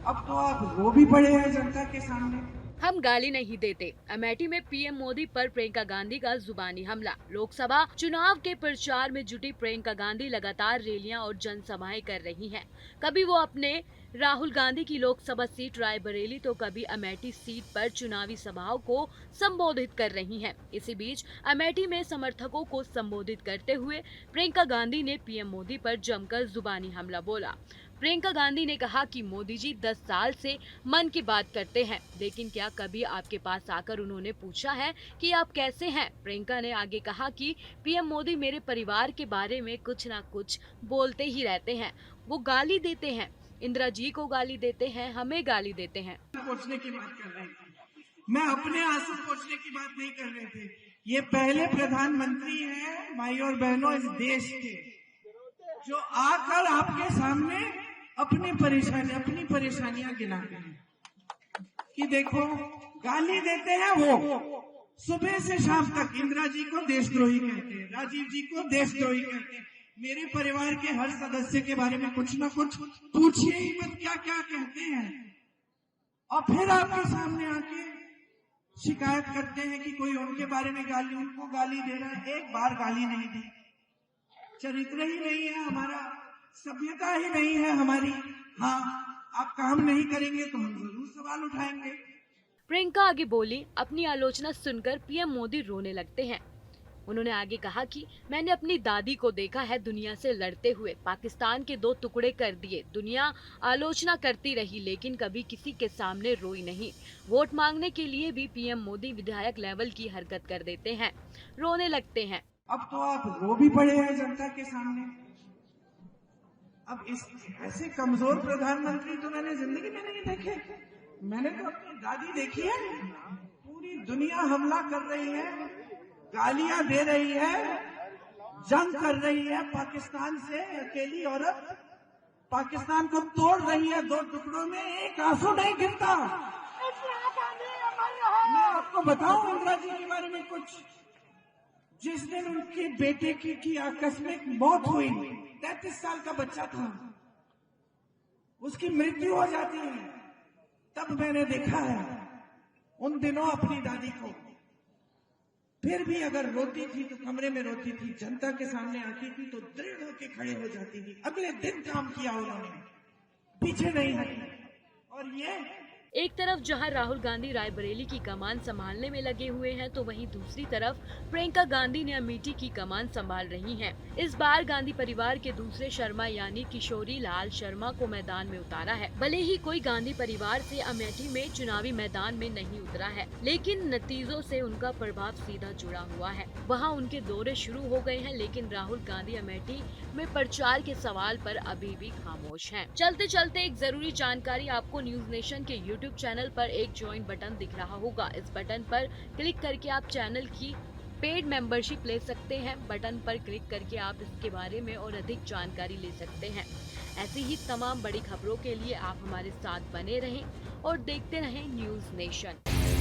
अब तो आप रो भी पड़े हैं जनता के सामने। हम गाली नहीं देते। अमेठी में पीएम मोदी पर प्रियंका गांधी का जुबानी हमला। लोकसभा चुनाव के प्रचार में जुटी प्रियंका गांधी लगातार रैलियां और जनसभाएं कर रही हैं। कभी वो अपने राहुल गांधी की लोकसभा सीट रायबरेली तो कभी अमेठी सीट पर चुनावी सभाओं को संबोधित कर रही हैं। इसी बीच अमेठी में समर्थकों को संबोधित करते हुए प्रियंका गांधी ने पीएम मोदी पर जमकर जुबानी हमला बोला। प्रियंका गांधी ने कहा कि मोदी जी 10 साल से मन की बात करते हैं, लेकिन क्या कभी आपके पास आकर उन्होंने पूछा है कि आप कैसे हैं? प्रियंका ने आगे कहा कि पीएम मोदी मेरे परिवार के बारे में कुछ ना कुछ बोलते ही रहते हैं। वो गाली देते हैं, इंदिरा जी को गाली देते हैं, हमें गाली देते हैं। पोंछने की बात कर रहे थे, मैं अपने आंसू पोंछने की बात नहीं कर रहे थे। ये पहले प्रधानमंत्री हैं भाई और बहनों इस देश के, जो आकर आपके सामने अपनी परेशानियां गिनाते हैं कि देखो गाली देते हैं। वो सुबह से शाम तक इंदिरा जी को देशद्रोही कहते हैं, राजीव जी को देशद्रोही कहते हैं। मेरे परिवार के हर सदस्य के बारे में कुछ ना कुछ पूछिए ही मत क्या क्या कहते हैं, और फिर आपके सामने आके शिकायत करते हैं कि कोई उनके बारे में उनको गाली दे रहा है। एक बार गाली नहीं दी, चरित्र ही नहीं है हमारा, सभ्यता ही नहीं है हमारी। हाँ, आप काम नहीं करेंगे तो हम जरूर सवाल उठाएंगे। प्रियंका आगे बोली, अपनी आलोचना सुनकर पीएम मोदी रोने लगते हैं। उन्होंने आगे कहा कि मैंने अपनी दादी को देखा है दुनिया से लड़ते हुए, पाकिस्तान के 2 टुकड़े कर दिए। दुनिया आलोचना करती रही लेकिन कभी किसी के सामने रोई नहीं। वोट मांगने के लिए भी पीएम मोदी विधायक लेवल की हरकत कर देते हैं, रोने लगते हैं। अब तो आप रो भी पड़े हैं जनता के सामने। अब इस ऐसे कमजोर प्रधानमंत्री तो मैंने जिंदगी में नहीं देखे। मैंने तो अपनी दादी देखी है। पूरी दुनिया हमला कर रही है, गालियां दे रही है, जंग कर रही है पाकिस्तान से। अकेली औरत पाकिस्तान को तोड़ रही है 2 टुकड़ों में, एक आंसू नहीं गिरता। मैं आपको बताऊं इंदिरा जी के बारे में कुछ। जिस दिन उनके बेटे की आकस्मिक मौत हुई, 33 साल का बच्चा था, उसकी मृत्यु हो जाती है, तब मैंने देखा है उन दिनों अपनी दादी को। फिर भी अगर रोती थी तो कमरे में रोती थी, जनता के सामने आती थी तो दृढ़ होकर खड़े हो जाती थी। अगले दिन काम किया उन्होंने, पीछे नहीं हटी। और ये एक तरफ जहां राहुल गांधी रायबरेली की कमान संभालने में लगे हुए हैं तो वहीं दूसरी तरफ प्रियंका गांधी ने अमेठी की कमान संभाल रही हैं। इस बार गांधी परिवार के दूसरे शर्मा यानी किशोरी लाल शर्मा को मैदान में उतारा है। भले ही कोई गांधी परिवार से अमेठी में चुनावी मैदान में नहीं उतरा है, लेकिन नतीजों से उनका प्रभाव सीधा जुड़ा हुआ है। वहाँ उनके दौरे शुरू हो गए हैं, लेकिन राहुल गांधी अमेठी में प्रचार के सवाल पर अभी भी खामोश हैं। चलते चलते एक जरूरी जानकारी आपको, न्यूज नेशन के यूट्यूब चैनल पर एक ज्वाइन बटन दिख रहा होगा। इस बटन पर क्लिक करके आप चैनल की पेड मेंबरशिप ले सकते हैं। बटन पर क्लिक करके आप इसके बारे में और अधिक जानकारी ले सकते हैं। ऐसी ही तमाम बड़ी खबरों के लिए आप हमारे साथ बने रहें और देखते रहें न्यूज नेशन।